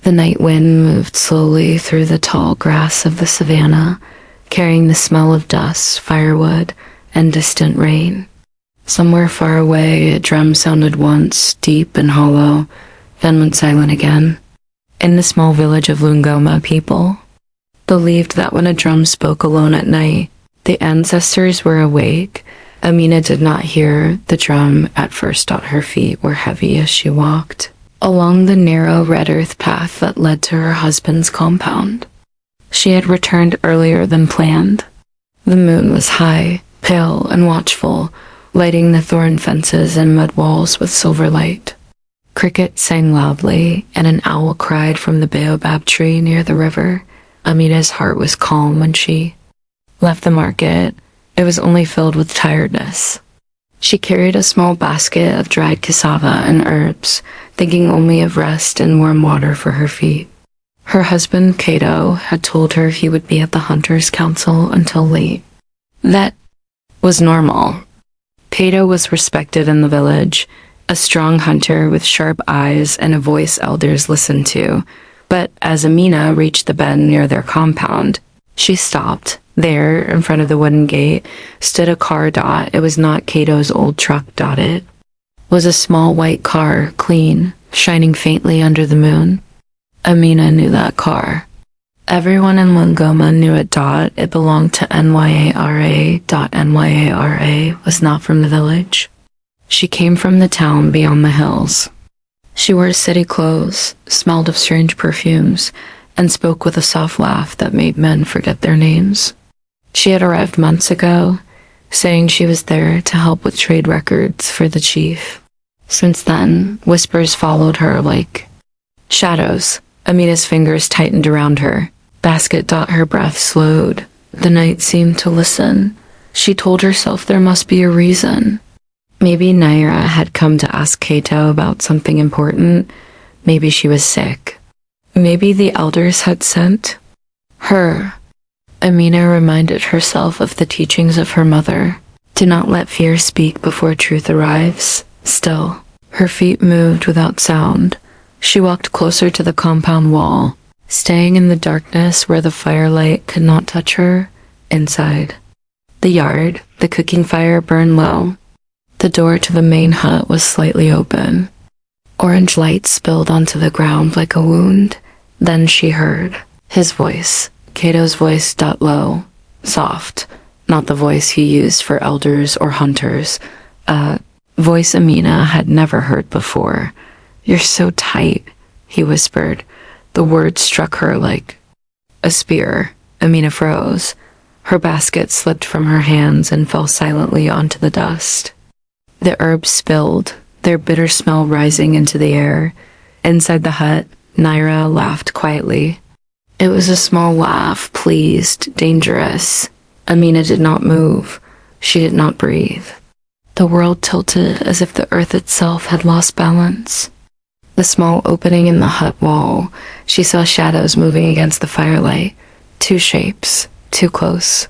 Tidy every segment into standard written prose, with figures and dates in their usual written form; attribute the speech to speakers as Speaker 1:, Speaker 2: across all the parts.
Speaker 1: The night wind moved slowly through the tall grass of the savannah, carrying the smell of dust, firewood, and distant rain. Somewhere far away, a drum sounded once, deep and hollow, then went silent again. In the small village of Lungoma, people believed that when a drum spoke alone at night, the ancestors were awake. Amina did not hear the drum at first. Her feet were heavy as she walked along the narrow red earth path that led to her husband's compound. She had returned earlier than planned. The moon was high, pale, and watchful, lighting the thorn fences and mud walls with silver light. Crickets sang loudly, and an owl cried from the baobab tree near the river. Amina's heart was calm when she left the market. It was only filled with tiredness. She carried a small basket of dried cassava and herbs, thinking only of rest and warm water for her feet. Her husband, Cato, had told her he would be at the Hunters' Council until late. That was normal. Cato was respected in the village, a strong hunter with sharp eyes and a voice elders listened to. But as Amina reached the bend near their compound, she stopped. There, in front of the wooden gate, stood a car. It was not Cato's old truck. It was a small white car, clean, shining faintly under the moon. Amina knew that car. Everyone in Lungoma knew it. It belonged to Nyara. Nyara was not from the village. She came from the town beyond the hills. She wore city clothes, smelled of strange perfumes, and spoke with a soft laugh that made men forget their names. She had arrived months ago, saying she was there to help with trade records for the chief. Since then, whispers followed her like shadows. Amina's fingers tightened around her basket. Her breath slowed. The night seemed to listen. She told herself there must be a reason. Maybe Naira had come to ask Cato about something important. Maybe she was sick. Maybe the elders had sent her. Amina reminded herself of the teachings of her mother. Do not let fear speak before truth arrives. Still, her feet moved without sound. She walked closer to the compound wall, staying in the darkness where the firelight could not touch her. Inside the yard, the cooking fire burned low. The door to the main hut was slightly open. Orange light spilled onto the ground like a wound. Then she heard his voice. Cato's voice. Low, soft, not the voice he used for elders or hunters. A voice Amina had never heard before. You're so tight, he whispered. The words struck her like a spear. Amina froze. Her basket slipped from her hands and fell silently onto the dust. The herbs spilled, their bitter smell rising into the air. Inside the hut, Naira laughed quietly. It was a small laugh, pleased, dangerous. Amina did not move. She did not breathe. The world tilted as if the earth itself had lost balance. The small opening in the hut wall, she saw shadows moving against the firelight. Two shapes, too close,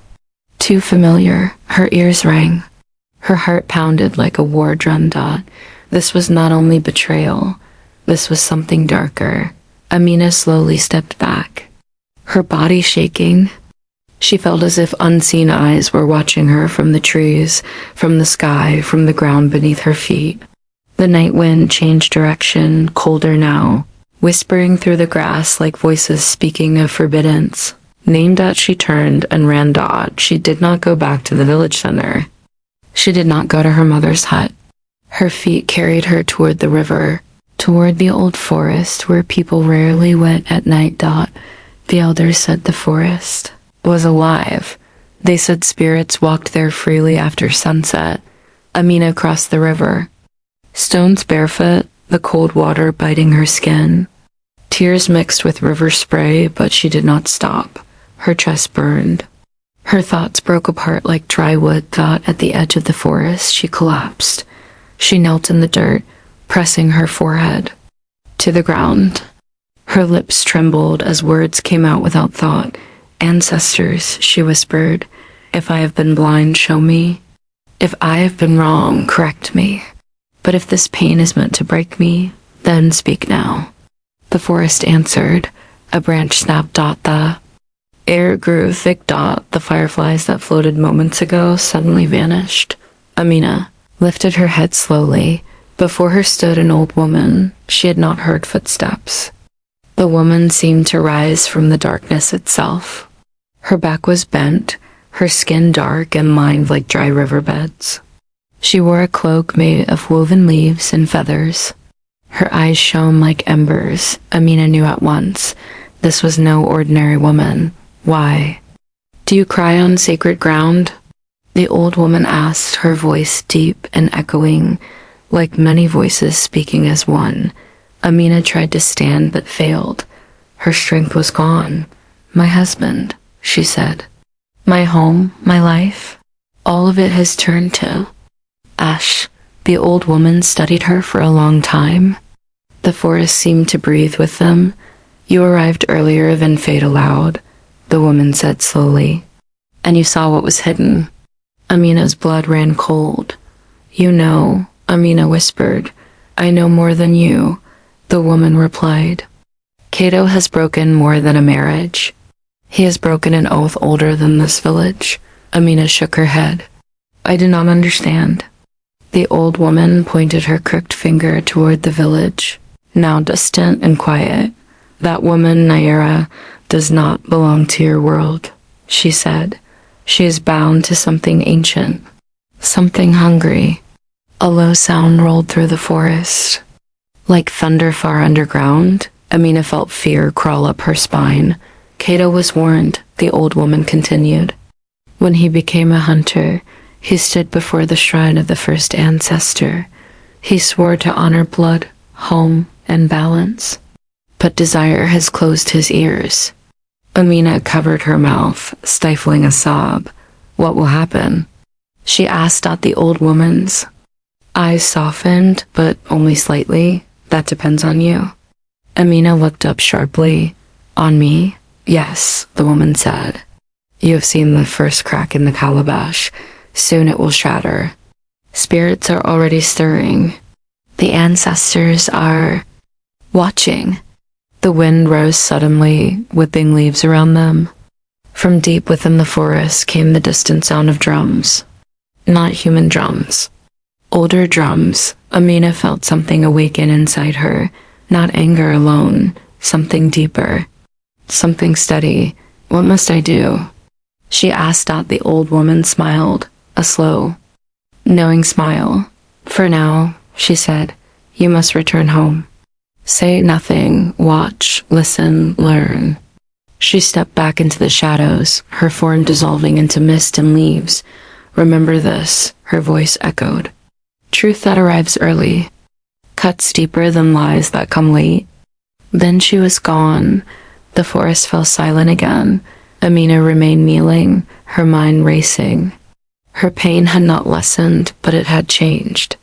Speaker 1: too familiar. Her ears rang. Her heart pounded like a war drum. This was not only betrayal, this was something darker. Amina slowly stepped back, her body shaking. She felt as if unseen eyes were watching her from the trees, from the sky, from the ground beneath her feet. The night wind changed direction, colder now, whispering through the grass like voices speaking of forbiddance. Named she turned and ran. She did not go back to the village center. She did not go to her mother's hut. Her feet carried her toward the river, toward the old forest where people rarely went at night. The elders said the forest was alive. They said spirits walked there freely after sunset. Amina crossed the river, stones barefoot, the cold water biting her skin. Tears mixed with river spray, but she did not stop. Her chest burned. Her thoughts broke apart like dry wood. At the edge of the forest, she collapsed. She knelt in the dirt, pressing her forehead to the ground. Her lips trembled as words came out without thought. Ancestors, she whispered, if I have been blind, show me. If I have been wrong, correct me. But if this pain is meant to break me, then speak now. The forest answered. A branch snapped. The air grew thick. The fireflies that floated moments ago suddenly vanished. Amina lifted her head slowly. Before her stood an old woman. She had not heard footsteps. The woman seemed to rise from the darkness itself. Her back was bent, her skin dark and lined like dry riverbeds. She wore a cloak made of woven leaves and feathers. Her eyes shone like embers. Amina knew at once. This was no ordinary woman. Why? Do you cry on sacred ground? The old woman asked, her voice deep and echoing, like many voices speaking as one. Amina tried to stand but failed. Her strength was gone. My husband, she said. My home, my life, all of it has turned to ash. The old woman studied her for a long time. The forest seemed to breathe with them. You arrived earlier than fate allowed, the woman said slowly. And you saw what was hidden. Amina's blood ran cold. You know, Amina whispered. I know more than you, the woman replied. Cato has broken more than a marriage. He has broken an oath older than this village. Amina shook her head. I do not understand. The old woman pointed her crooked finger toward the village, now distant and quiet. That woman, Naira, does not belong to your world, she said. She is bound to something ancient, something hungry. A low sound rolled through the forest. Like thunder far underground, Amina felt fear crawl up her spine. Cato was warned, the old woman continued. When he became a hunter, he stood before the shrine of the first ancestor. He swore to honor blood, home, and balance. But desire has closed his ears. Amina covered her mouth, stifling a sob. What will happen? She asked. The old woman's eyes softened, but only slightly. That depends on you. Amina looked up sharply. On me? Yes, the woman said. You have seen the first crack in the calabash. Soon it will shatter. Spirits are already stirring. The ancestors are watching. The wind rose suddenly, whipping leaves around them. From deep within the forest came the distant sound of drums. Not human drums. Older drums. Amina felt something awaken inside her. Not anger alone. Something deeper. Something steady. What must I do? She asked. The old woman smiled. A slow, knowing smile. For now, she said, you must return home. Say nothing, watch, listen, learn. She stepped back into the shadows, her form dissolving into mist and leaves. Remember this, her voice echoed. Truth that arrives early, cuts deeper than lies that come late. Then she was gone. The forest fell silent again. Amina remained kneeling, her mind racing. Her pain had not lessened, but it had changed.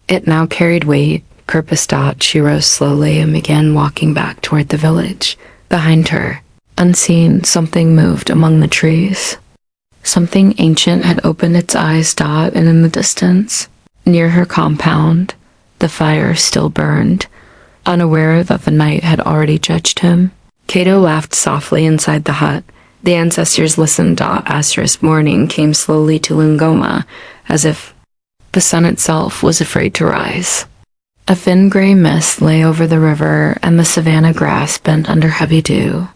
Speaker 1: It now carried weight. Purpose. She rose slowly and began walking back toward the village. Behind her, unseen, something moved among the trees. Something ancient had opened its eyes. And in the distance, near her compound, the fire still burned, unaware that the night had already judged him. Cato laughed softly inside the hut. The ancestors listened. Asterisk morning came slowly to Lungoma, as if the sun itself was afraid to rise. A thin gray mist lay over the river, and the savanna grass bent under heavy dew.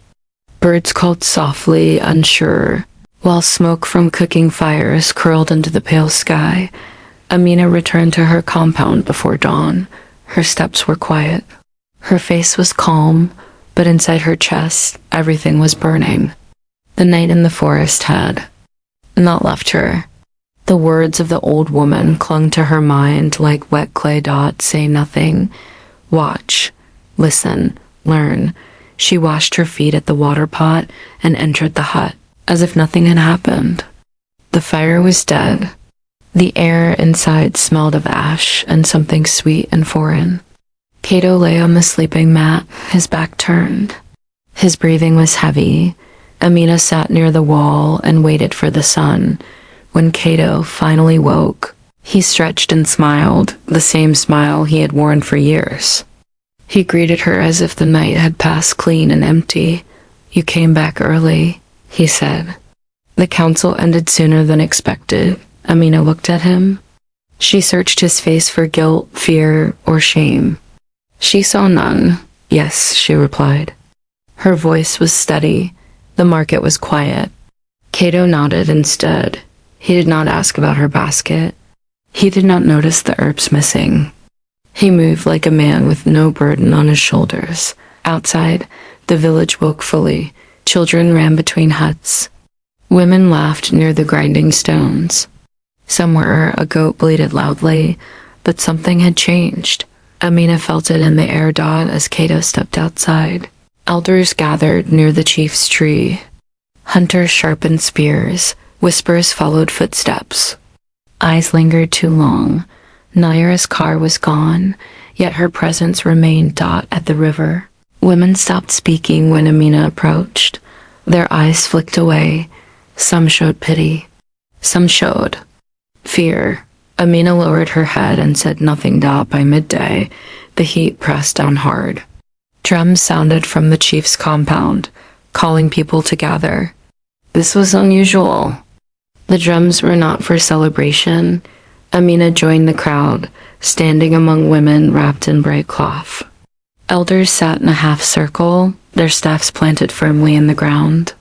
Speaker 1: Birds called softly, unsure, while smoke from cooking fires curled into the pale sky. Amina returned to her compound before dawn. Her steps were quiet. Her face was calm, but inside her chest, everything was burning. The night in the forest had not left her. The words of the old woman clung to her mind like wet clay. Say nothing. Watch. Listen. Learn. She washed her feet at the water pot and entered the hut, as if nothing had happened. The fire was dead. The air inside smelled of ash and something sweet and foreign. Cato lay on the sleeping mat, his back turned. His breathing was heavy. Amina sat near the wall and waited for the sun. When Cato finally woke, he stretched and smiled, the same smile he had worn for years. He greeted her as if the night had passed clean and empty. "You came back early," he said. The council ended sooner than expected. Amina looked at him. She searched his face for guilt, fear, or shame. She saw none. "Yes," she replied. Her voice was steady. The market was quiet. Cato nodded instead. He did not ask about her basket. He did not notice the herbs missing. He moved like a man with no burden on his shoulders. Outside, the village woke fully. Children ran between huts. Women laughed near the grinding stones. Somewhere, a goat bleated loudly, but something had changed. Amina felt it in the air as Cato stepped outside. Elders gathered near the chief's tree. Hunters sharpened spears. Whispers followed footsteps. Eyes lingered too long. Naira's car was gone, yet her presence remained at the river. Women stopped speaking when Amina approached. Their eyes flicked away. Some showed pity. Some showed fear. Amina lowered her head and said nothing. By midday, the heat pressed down hard. Drums sounded from the chief's compound, calling people to gather. This was unusual. The drums were not for celebration. Amina joined the crowd, standing among women wrapped in bright cloth. Elders sat in a half circle, their staffs planted firmly in the ground.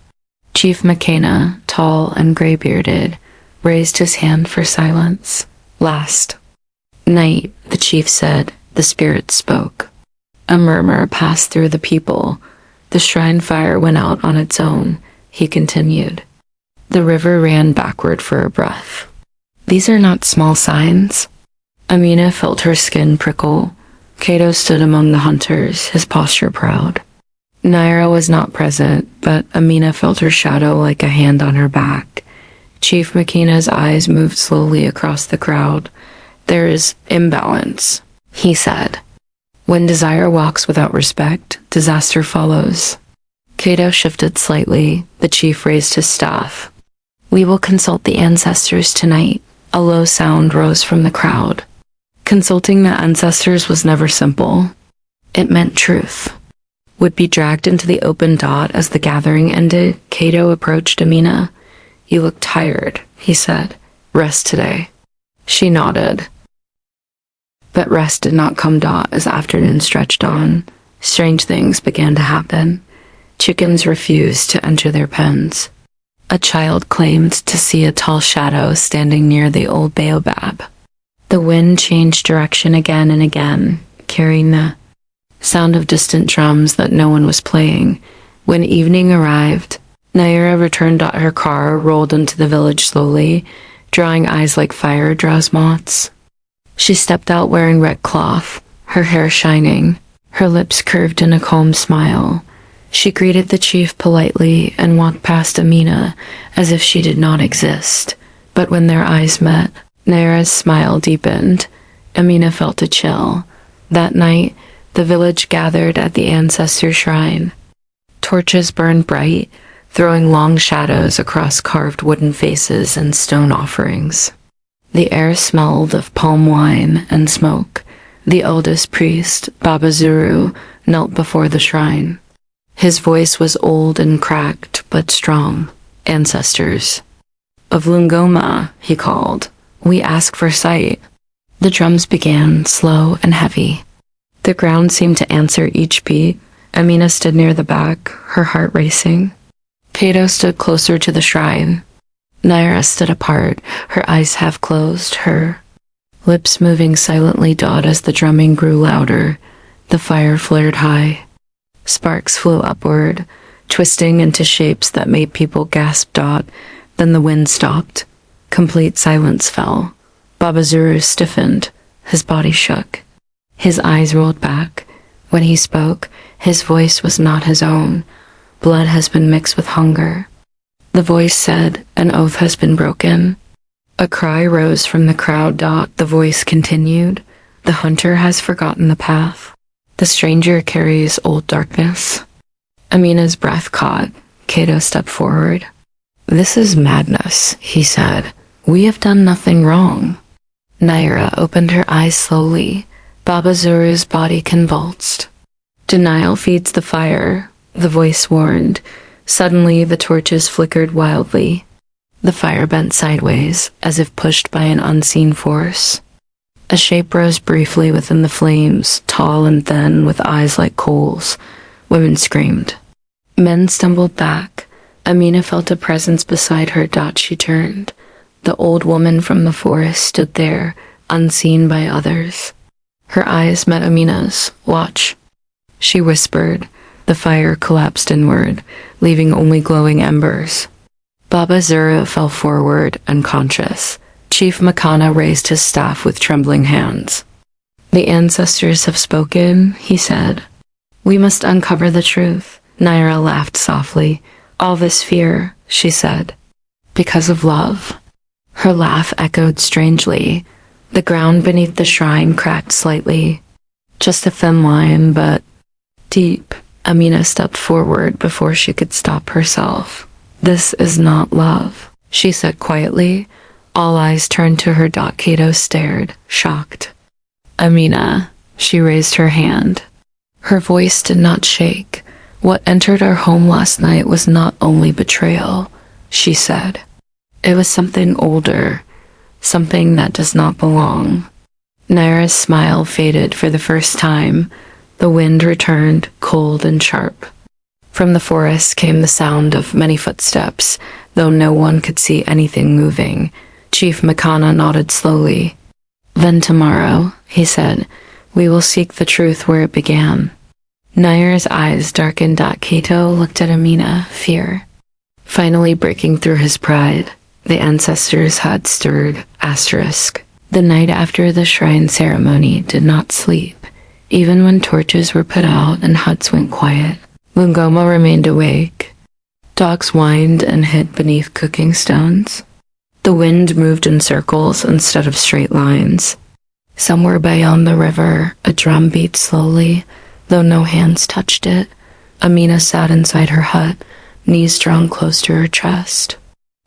Speaker 1: Chief Makena, tall and gray-bearded, raised his hand for silence. "Last night," the chief said, the spirit spoke. A murmur passed through the people. "The shrine fire went out on its own," he continued. The river ran backward for a breath. "These are not small signs." Amina felt her skin prickle. Cato stood among the hunters, his posture proud. Naira was not present, but Amina felt her shadow like a hand on her back. Chief Makina's eyes moved slowly across the crowd. "There is imbalance," he said. "When desire walks without respect, disaster follows." Cato shifted slightly. The chief raised his staff. "We will consult the ancestors tonight." A low sound rose from the crowd. Consulting the ancestors was never simple. It meant truth would be dragged into the open as the gathering ended. Cato approached Amina. "You look tired," he said. "Rest today." She nodded. But rest did not come as afternoon stretched on. Strange things began to happen. Chickens refused to enter their pens. A child claimed to see a tall shadow standing near the old baobab. The wind changed direction again and again, carrying the sound of distant drums that no one was playing. When evening arrived, Naira returned. Her car rolled into the village slowly, drawing eyes like fire draws moths. She stepped out wearing red cloth, her hair shining, her lips curved in a calm smile. She greeted the chief politely and walked past Amina as if she did not exist. But when their eyes met, Naira's smile deepened. Amina felt a chill. That night, the village gathered at the ancestor shrine. Torches burned bright, throwing long shadows across carved wooden faces and stone offerings. The air smelled of palm wine and smoke. The oldest priest, Baba Zuru, knelt before the shrine. His voice was old and cracked, but strong. "Ancestors of Lungoma," he called. "We ask for sight." The drums began, slow and heavy. The ground seemed to answer each beat. Amina stood near the back, her heart racing. Cato stood closer to the shrine. Naira stood apart, her eyes half closed, her lips moving silently as the drumming grew louder. The fire flared high. Sparks flew upward, twisting into shapes that made people gasp. Then the wind stopped. Complete silence fell. Baba Zuru stiffened. His body shook. His eyes rolled back. When he spoke, his voice was not his own. Blood has been mixed with hunger. The voice said, "An oath has been broken." A cry rose from the crowd. The voice continued, "The hunter has forgotten the path. The stranger carries old darkness." Amina's breath caught. Cato stepped forward. "This is madness," he said. "We have done nothing wrong." Naira opened her eyes slowly. Baba Zuru's body convulsed. Denial feeds the fire, the voice warned. Suddenly, the torches flickered wildly. The fire bent sideways, as if pushed by an unseen force. A shape rose briefly within the flames, tall and thin, with eyes like coals. Women screamed. Men stumbled back. Amina felt a presence beside her. She turned. The old woman from the forest stood there, unseen by others. Her eyes met Amina's. "Watch," she whispered. The fire collapsed inward, leaving only glowing embers. Baba Zura fell forward, unconscious. Chief Makana raised his staff with trembling hands. "The ancestors have spoken," he said. "We must uncover the truth." Naira laughed softly. "All this fear," she said, "because of love." Her laugh echoed strangely. The ground beneath the shrine cracked slightly. Just a thin line, but deep. Amina stepped forward before she could stop herself. "This is not love," she said quietly. All eyes turned to her. Kato stared, shocked. "Amina," she raised her hand. Her voice did not shake. "What entered our home last night was not only betrayal," she said. "It was something older, something that does not belong." Naira's smile faded for the first time. The wind returned, cold and sharp. From the forest came the sound of many footsteps, though no one could see anything moving. Chief Makana nodded slowly. "Then tomorrow," he said, "we will seek the truth where it began." Naira's eyes darkened. Kato looked at Amina, fear finally breaking through his pride. The ancestors had stirred. The night after the shrine ceremony did not sleep. Even when torches were put out and huts went quiet, Lungoma remained awake. Dogs whined and hid beneath cooking stones. The wind moved in circles instead of straight lines. Somewhere beyond the river, a drum beat slowly, though no hands touched it. Amina sat inside her hut, knees drawn close to her chest.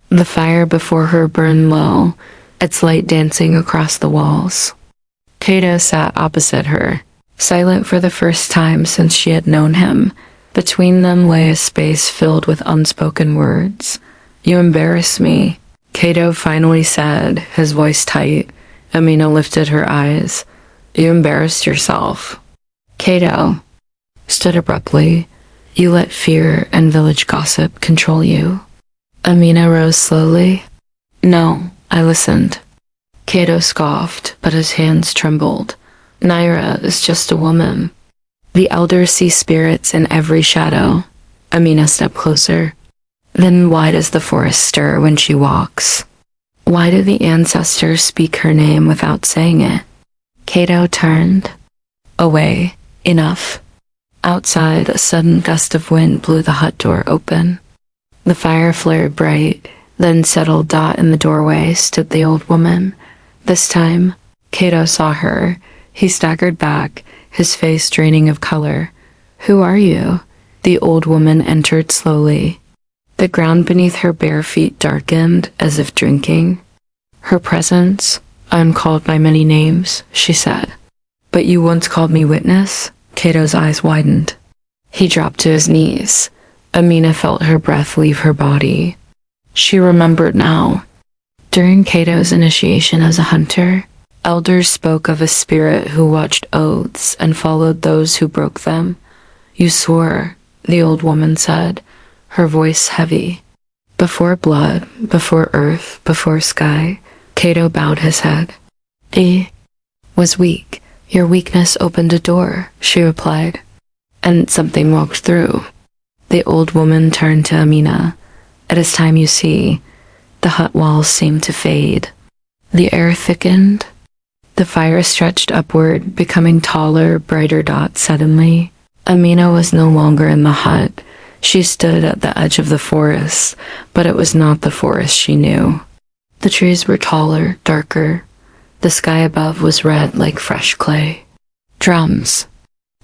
Speaker 1: The fire before her burned low, its light dancing across the walls. Kato sat opposite her, silent for the first time since she had known him. Between them lay a space filled with unspoken words. "You embarrass me," Kato finally said, his voice tight. Amina lifted her eyes. "You embarrassed yourself." Kato stood abruptly. "You let fear and village gossip control you." Amina rose slowly. "No, I listened." Kato scoffed, but his hands trembled. "Naira is just a woman. The elders see spirits in every shadow." Amina stepped closer. "Then why does the forest stir when she walks? Why do the ancestors speak her name without saying it?" Kato turned away. "Enough." Outside, a sudden gust of wind blew the hut door open. The fire flared bright, then settled. In the doorway stood the old woman. This time, Kato saw her. He staggered back, his face draining of color. "Who are you?" The old woman entered slowly. The ground beneath her bare feet darkened, as if drinking. Her presence, "I am called by many names," she said. "But you once called me witness?" Kato's eyes widened. He dropped to his knees. Amina felt her breath leave her body. She remembered now. During Kato's initiation as a hunter, elders spoke of a spirit who watched oaths and followed those who broke them. "You swore," the old woman said, her voice heavy. "Before blood, before earth, before sky." Kato bowed his head. "I was weak. Your weakness opened a door," she replied. "And something walked through." The old woman turned to Amina. "It is time you see." The hut walls seemed to fade. The air thickened. The fire stretched upward, becoming taller, brighter dots suddenly. Amina was no longer in the hut. She stood at the edge of the forest, but it was not the forest she knew. The trees were taller, darker. The sky above was red like fresh clay. Drums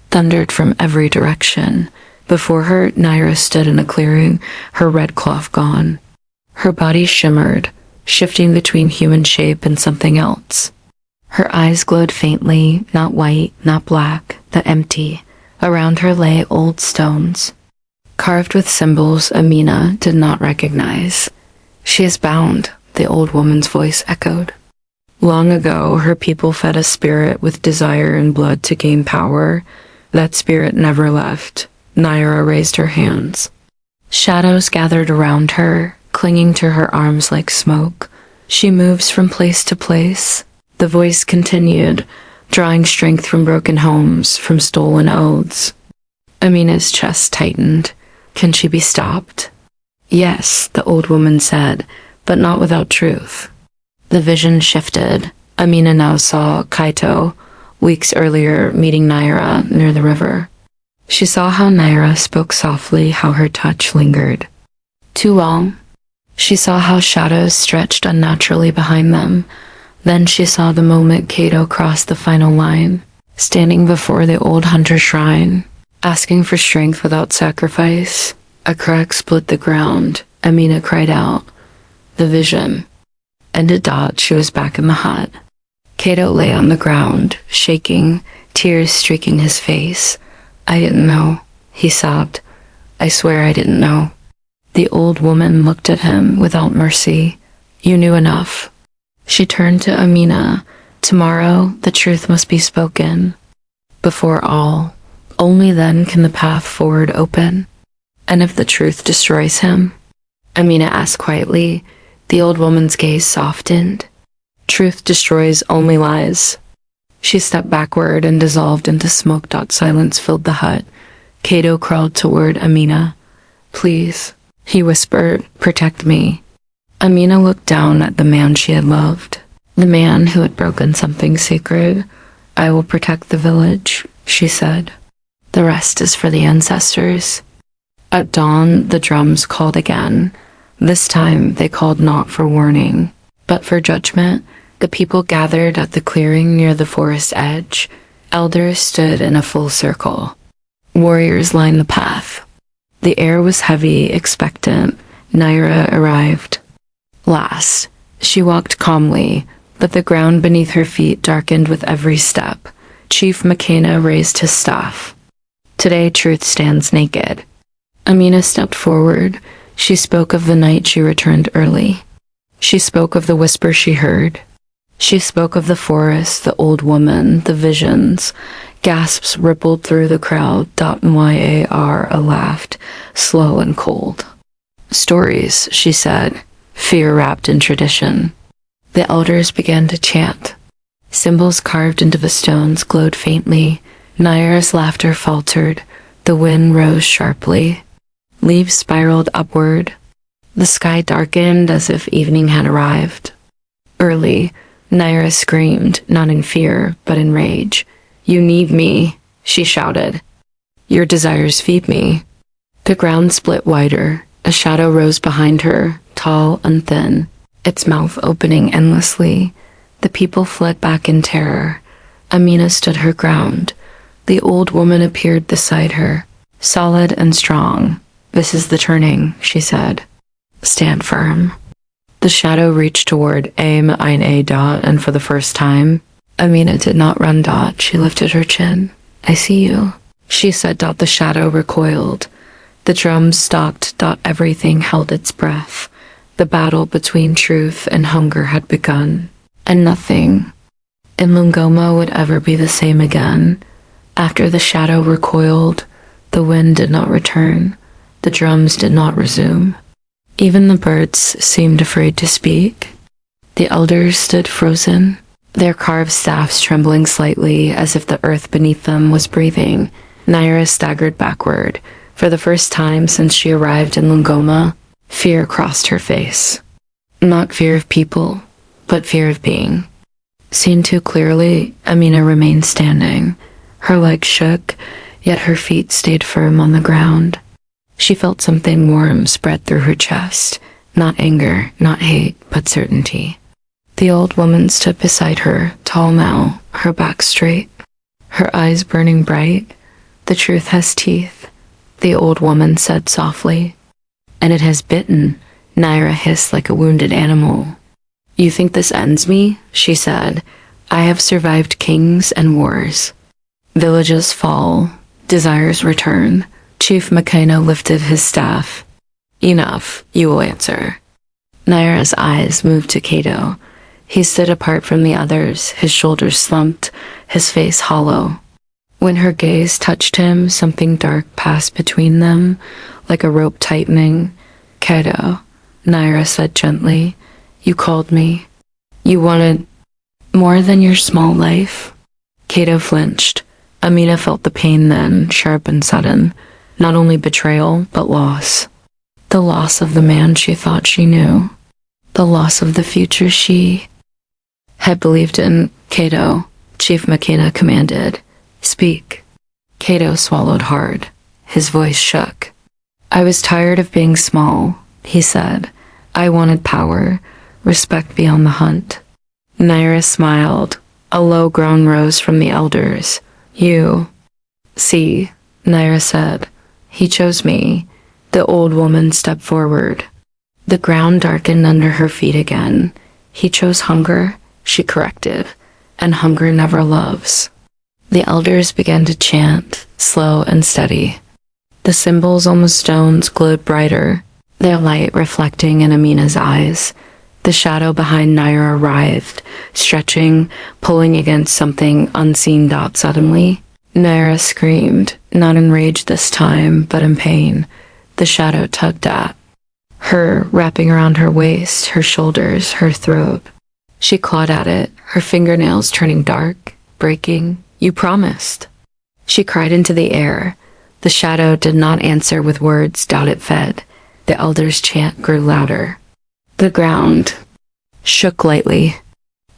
Speaker 1: thundered from every direction. Before her, Naira stood in a clearing, her red cloth gone. Her body shimmered, shifting between human shape and something else. Her eyes glowed faintly, not white, not black, but empty, Around her lay old stones, carved with symbols Amina did not recognize. She is bound, the old woman's voice echoed. Long ago, her people fed a spirit with desire and blood to gain power. That spirit never left. Naira raised her hands. Shadows gathered around her, clinging to her arms like smoke. She moves from place to place. The voice continued, drawing strength from broken homes, from stolen oaths. Amina's chest tightened. Can she be stopped? Yes, the old woman said, but not without truth. The vision shifted. Amina now saw Kaito, weeks earlier meeting Naira near the river. She saw how Naira spoke softly, how her touch lingered. Too long. She saw how shadows stretched unnaturally behind them. Then she saw the moment Kaito crossed the final line, standing before the old hunter shrine, asking for strength without sacrifice. A crack split the ground. Amina cried out. The vision. And at dawn, she was back in the hut. Kaito lay on the ground, shaking, tears streaking his face. I didn't know, he sobbed. I swear I didn't know. The old woman looked at him without mercy. You knew enough. She turned to Amina. Tomorrow, the truth must be spoken. Before all, only then can the path forward open. And if the truth destroys him? Amina asked quietly. The old woman's gaze softened. Truth destroys only lies. She stepped backward and dissolved into smoke. Silence filled the hut. Kaito crawled toward Amina. Please, he whispered, protect me. Amina looked down at the man she had loved, the man who had broken something sacred. I will protect the village, she said. The rest is for the ancestors. At dawn, the drums called again. This time, they called not for warning, but for judgment. The people gathered at the clearing near the forest edge. Elders stood in a full circle. Warriors lined the path. The air was heavy, expectant. Naira arrived. Last, she walked calmly, but the ground beneath her feet darkened with every step. Chief Makena raised his staff. Today, truth stands naked. Amina stepped forward. She spoke of the night she returned early. She spoke of the whisper she heard. She spoke of the forest, the old woman, the visions. Gasps rippled through the crowd. Nyara laughed, slow and cold. Stories, she said, fear wrapped in tradition. The elders began to chant. Symbols carved into the stones glowed faintly. Naira's laughter faltered. The wind rose sharply. Leaves spiraled upward. The sky darkened as if evening had arrived. Early, Naira screamed, not in fear, but in rage. You need me, she shouted. Your desires feed me. The ground split wider. A shadow rose behind her, tall and thin, its mouth opening endlessly. The people fled back in terror. Amina stood her ground. The old woman appeared beside her, solid and strong. This is the turning, she said. Stand firm. The shadow reached toward Aim Ein Dot, and for the first time, Amina did not run. She lifted her chin. I see you, she said. The shadow recoiled. The drums stopped. Everything held its breath. The battle between truth and hunger had begun, and nothing in Lungoma would ever be the same again. After the shadow recoiled, the wind did not return. The drums did not resume. Even the birds seemed afraid to speak. The elders stood frozen, their carved staffs trembling slightly as if the earth beneath them was breathing. Naira staggered backward. For the first time since she arrived in Lungoma, fear crossed her face. Not fear of people, but fear of being. Seen too clearly, Amina remained standing. Her legs shook, yet her feet stayed firm on the ground. She felt something warm spread through her chest. Not anger, not hate, but certainty. The old woman stood beside her, tall now, her back straight, her eyes burning bright. The truth has teeth, the old woman said softly. And it has bitten, Naira hissed like a wounded animal. You think this ends me? She said. I have survived kings and wars. Villages fall, Desire's return. Chief Makena lifted his staff. Enough, you will answer. Naira's eyes moved to Kato. He stood apart from the others, his shoulders slumped, his face hollow. When her gaze touched him, something dark passed between them, like a rope tightening. Kato, Naira said gently, you called me. You wanted more than your small life? Kato flinched. Amina felt the pain then, sharp and sudden. Not only betrayal, but loss. The loss of the man she thought she knew. The loss of the future she had believed in. Kato, Chief Makena commanded. Speak. Kato swallowed hard. His voice shook. I was tired of being small, he said. I wanted power, respect beyond the hunt. Naira smiled. A low groan rose from the elders. You. See, Naira said. He chose me. The old woman stepped forward. The ground darkened under her feet again. He chose hunger, she corrected, and hunger never loves. The elders began to chant, slow and steady. The symbols on the stones glowed brighter, their light reflecting in Amina's eyes. The shadow behind Naira writhed, stretching, pulling against something unseen. Suddenly, Naira screamed, not in rage this time, but in pain. The shadow tugged at her, wrapping around her waist, her shoulders, her throat. She clawed at it, her fingernails turning dark, breaking. You promised. She cried into the air. The shadow did not answer with words. Doubt it fed. The elder's chant grew louder. The ground shook lightly.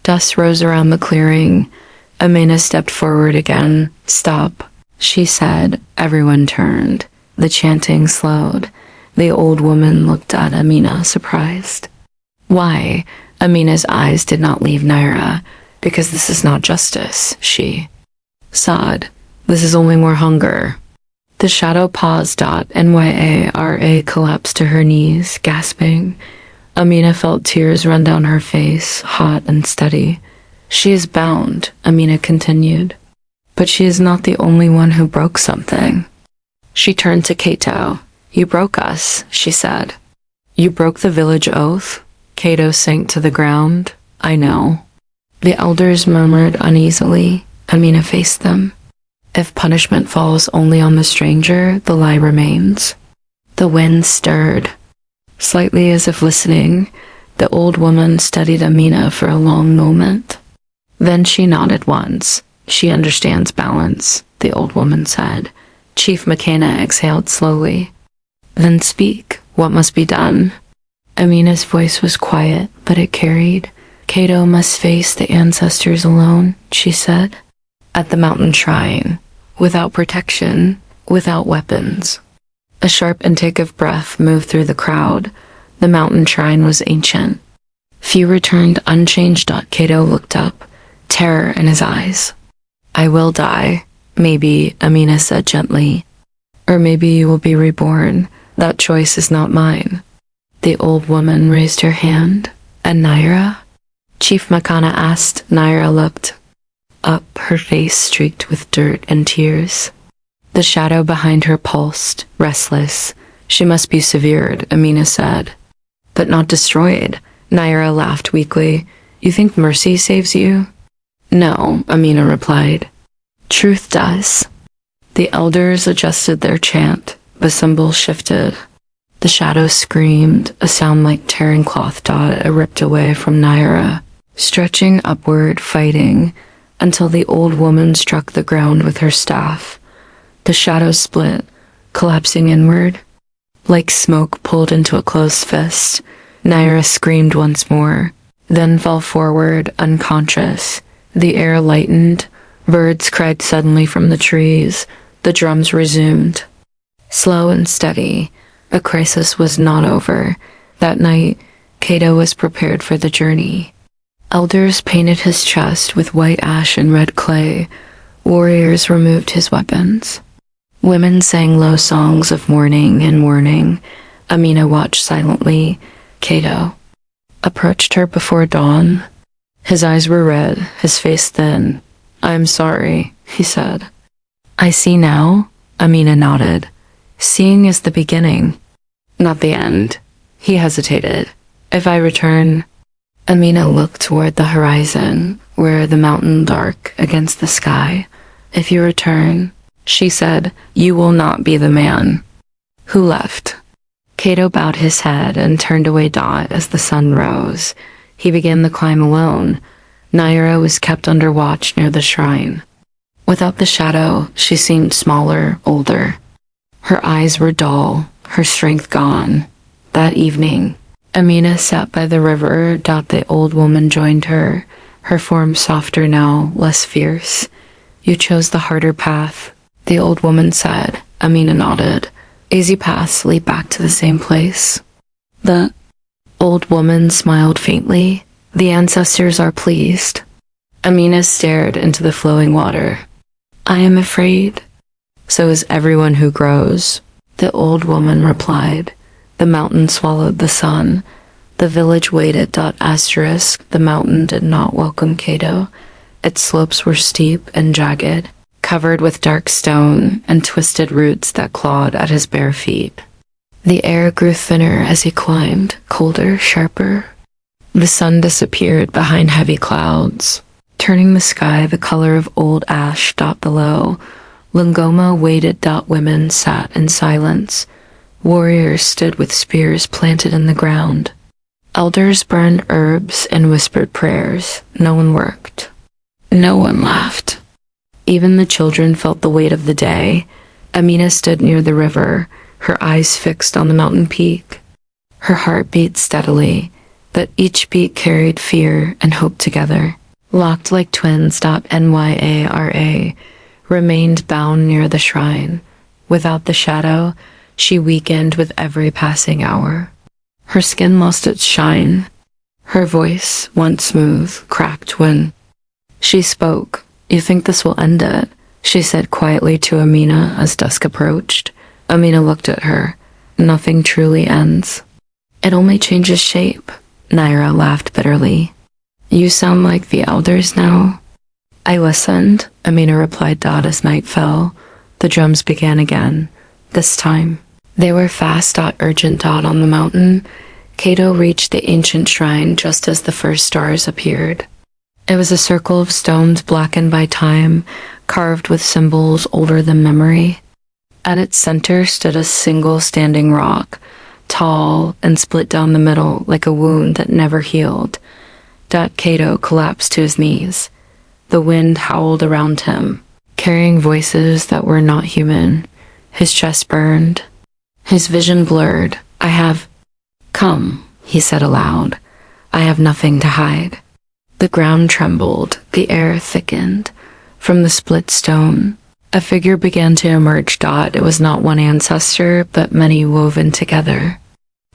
Speaker 1: Dust rose around the clearing. Amina stepped forward again. Stop, she said. Everyone turned. The chanting slowed. The old woman looked at Amina, surprised. Why? Amina's eyes did not leave Naira. Because this is not justice, she sighed. This is only more hunger. The shadow paused. Nyara collapsed to her knees, gasping. Amina felt tears run down her face, hot and steady. She is bound, Amina continued. But she is not the only one who broke something. She turned to Kato. You broke us, she said. You broke the village oath? Kato sank to the ground. I know. The elders murmured uneasily. Amina faced them. If punishment falls only on the stranger, the lie remains. The wind stirred. Slightly as if listening, the old woman studied Amina for a long moment. Then she nodded once. She understands balance, the old woman said. Chief Makena exhaled slowly. Then speak. What must be done? Amina's voice was quiet, but it carried. Kato must face the ancestors alone, she said. At the mountain shrine, without protection, without weapons. A sharp intake of breath moved through the crowd. The mountain shrine was ancient. Few returned unchanged. Kato looked up, terror in his eyes. I will die, maybe, Amina said gently. Or maybe you will be reborn. That choice is not mine. The old woman raised her hand. And Naira? Chief Makena asked. Naira looked up, her face streaked with dirt and tears. The shadow behind her pulsed, restless. She must be severed, Amina said. But not destroyed. Naira laughed weakly. You think mercy saves you? No, Amina replied. Truth does. The elders adjusted their chant. The symbols shifted. The shadow screamed, a sound like tearing cloth. It ripped away from Naira, stretching upward, fighting, until the old woman struck the ground with her staff. The shadow split, collapsing inward. Like smoke pulled into a closed fist, Naira screamed once more, then fell forward, unconscious. The air lightened. Birds cried suddenly from the trees. The drums resumed. Slow and steady, the crisis was not over. That night, Kato was prepared for the journey. Elders painted his chest with white ash and red clay. Warriors removed his weapons. Women sang low songs of mourning and warning. Amina watched silently. Kato approached her before dawn. His eyes were red, his face thin. I am sorry, he said. I see now, Amina nodded. Seeing is the beginning, not the end. He hesitated. If I return... Amina looked toward the horizon, where the mountain dark against the sky. If you return, she said, you will not be the man. Who left? Cato bowed his head and turned away Dot as the sun rose. He began the climb alone. Naira was kept under watch near the shrine. Without the shadow, she seemed smaller, older. Her eyes were dull, her strength gone. That evening, Amina sat by the river. The old woman joined her, her form softer now, less fierce. You chose the harder path, the old woman said. Amina nodded. Easy paths lead back to the same place. The old woman smiled faintly. The ancestors are pleased. Amina stared into the flowing water. I am afraid. So is everyone who grows, the old woman replied. The mountain swallowed the sun. The village waited. The mountain did not welcome Cato. Its slopes were steep and jagged, covered with dark stone and twisted roots that clawed at his bare feet. The air grew thinner as he climbed, colder, sharper. The sun disappeared behind heavy clouds, turning the sky the color of old ash. Below, Lungoma waited. Women sat in silence. Warriors stood with spears planted in the ground. Elders burned herbs and whispered prayers. No one worked. No one laughed. Even the children felt the weight of the day. Amina stood near the river, her eyes fixed on the mountain peak. Her heart beat steadily, but each beat carried fear and hope together. Locked like twins. Nyara remained bound near the shrine. Without the shadow, she weakened with every passing hour. Her skin lost its shine. Her voice, once smooth, cracked when she spoke. You think this will end it? She said quietly to Amina as dusk approached. Amina looked at her. Nothing truly ends. It only changes shape. Naira laughed bitterly. You sound like the elders now. I listened, Amina replied. As night fell, the drums began again. This time, they were fast. Urgent. On the mountain, Cato reached the ancient shrine just as the first stars appeared. It was a circle of stones blackened by time, carved with symbols older than memory. At its center stood a single standing rock, tall and split down the middle like a wound that never healed. Cato collapsed to his knees. The wind howled around him, carrying voices that were not human. His chest burned. His vision blurred. I have come, he said aloud. I have nothing to hide. The ground trembled. The air thickened. From the split stone, a figure began to emerge. It was not one ancestor, but many woven together.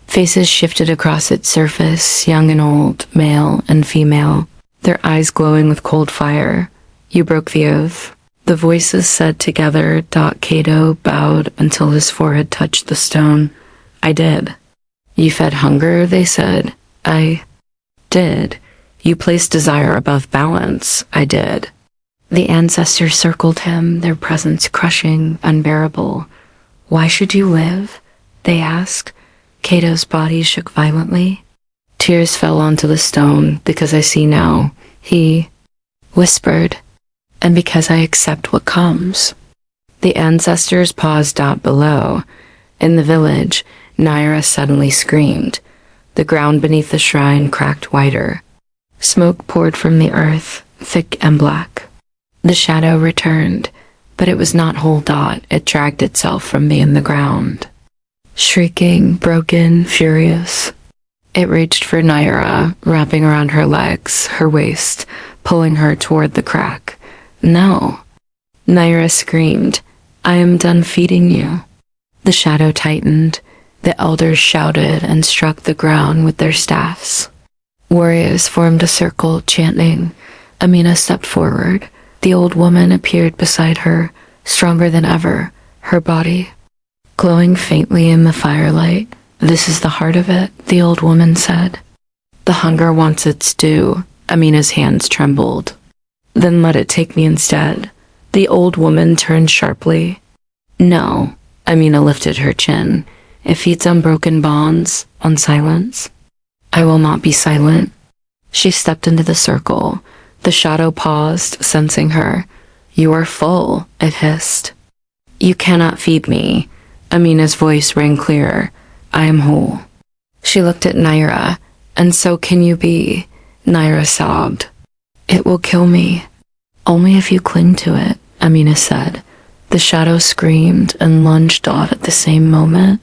Speaker 1: Faces shifted across its surface, young and old, male and female, their eyes glowing with cold fire. You broke the oath. The voices said together. Cato bowed until his forehead touched the stone. I did. You fed hunger, they said. I did. You placed desire above balance. I did. The ancestors circled him, their presence crushing, unbearable. Why should you live? They asked. Cato's body shook violently. Tears fell onto the stone. Because I see now, he whispered, and because I accept what comes. The ancestors paused. Below, in the village, Naira suddenly screamed. The ground beneath the shrine cracked wider. Smoke poured from the earth, thick and black. The shadow returned, but it was not whole. It dragged itself from beyond the ground. Shrieking, broken, furious. It reached for Naira, wrapping around her legs, her waist, pulling her toward the crack. No. Naira screamed, I am done feeding you. The shadow tightened. The elders shouted and struck the ground with their staffs. Warriors formed a circle, chanting. Amina stepped forward. The old woman appeared beside her, stronger than ever, her body glowing faintly in the firelight. This is the heart of it, the old woman said. The hunger wants its due. Amina's hands trembled. Then let it take me instead. The old woman turned sharply. No, Amina lifted her chin. It feeds on broken bonds, on silence. I will not be silent. She stepped into the circle. The shadow paused, sensing her. You are full, it hissed. You cannot feed me. Amina's voice rang clearer. I am whole. She looked at Naira. And so can you be. Naira sobbed. It will kill me. Only if you cling to it, Amina said. The shadow screamed and lunged out at the same moment.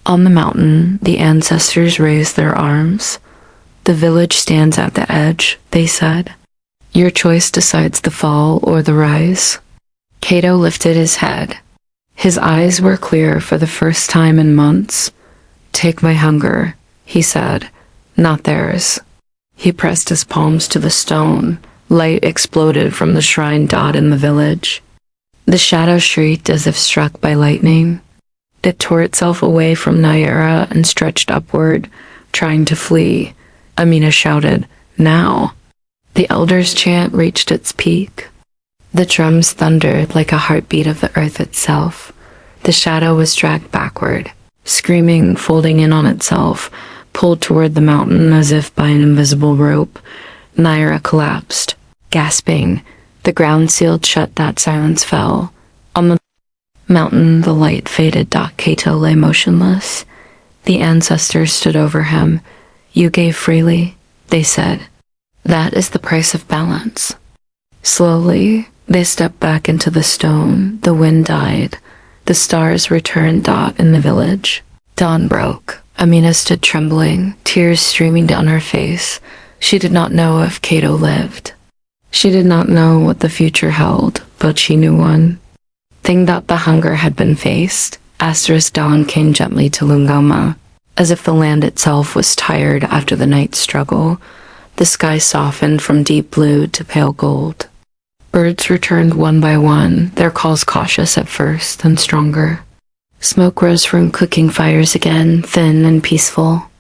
Speaker 1: On the mountain, the ancestors raised their arms. The village stands at the edge, they said. Your choice decides the fall or the rise. Cato lifted his head. His eyes were clear for the first time in months. Take my hunger, he said, not theirs. He pressed his palms to the stone. Light exploded from the shrine dot in the village. The shadow shrieked as if struck by lightning. It tore itself away from Naira and stretched upward, trying to flee. Amina shouted, now. The elder's chant reached its peak. The drums thundered like a heartbeat of the earth itself. The shadow was dragged backward, screaming, folding in on itself, pulled toward the mountain as if by an invisible rope. Naira collapsed, gasping. The ground sealed shut. That silence fell. On the mountain, the light faded. Cato lay motionless. The ancestors stood over him. You gave freely, they said. That is the price of balance. Slowly, they stepped back into the stone. The wind died. The stars returned. In the village. Dawn broke. Amina stood trembling, tears streaming down her face. She did not know if Cato lived. She did not know what the future held, but she knew one thing, that the hunger had been faced. Dawn came gently to Lungoma, as if the land itself was tired after the night's struggle. The sky softened from deep blue to pale gold. Birds returned one by one, their calls cautious at first, then stronger. Smoke rose from cooking fires again, thin and peaceful.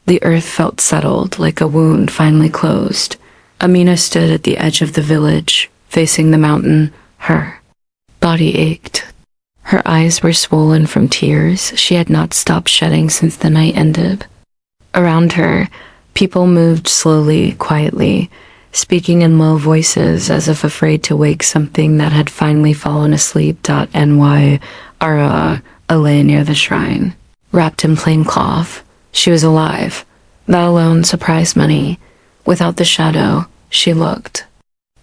Speaker 1: The earth felt settled, like a wound finally closed. Amina stood at the edge of the village, facing the mountain. Her body ached. Her eyes were swollen from tears she had not stopped shedding since the night ended. Around her, people moved slowly, quietly, speaking in low voices as if afraid to wake something that had finally fallen asleep. Ny Ara lay near the shrine, wrapped in plain cloth. She was alive. That alone surprised many. Without the shadow, she looked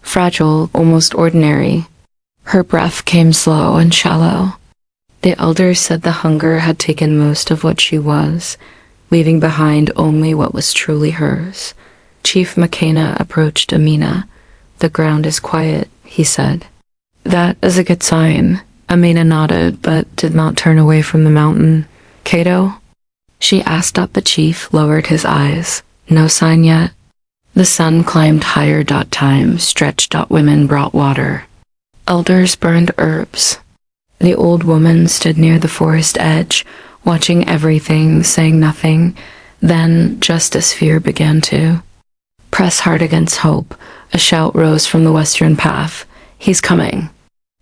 Speaker 1: fragile, almost ordinary. Her breath came slow and shallow. The elders said the hunger had taken most of what she was, leaving behind only what was truly hers. Chief Makena approached Amina. The ground is quiet, he said. That is a good sign. Amina nodded, but did not turn away from the mountain. Cato? She asked. The chief lowered his eyes. No sign yet. The sun climbed higher. Time stretched. Women brought water. Elders burned herbs. The old woman stood near the forest edge, watching everything, saying nothing. Then, just as fear began to press hard against hope, a shout rose from the western path. He's coming.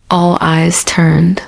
Speaker 1: All eyes turned.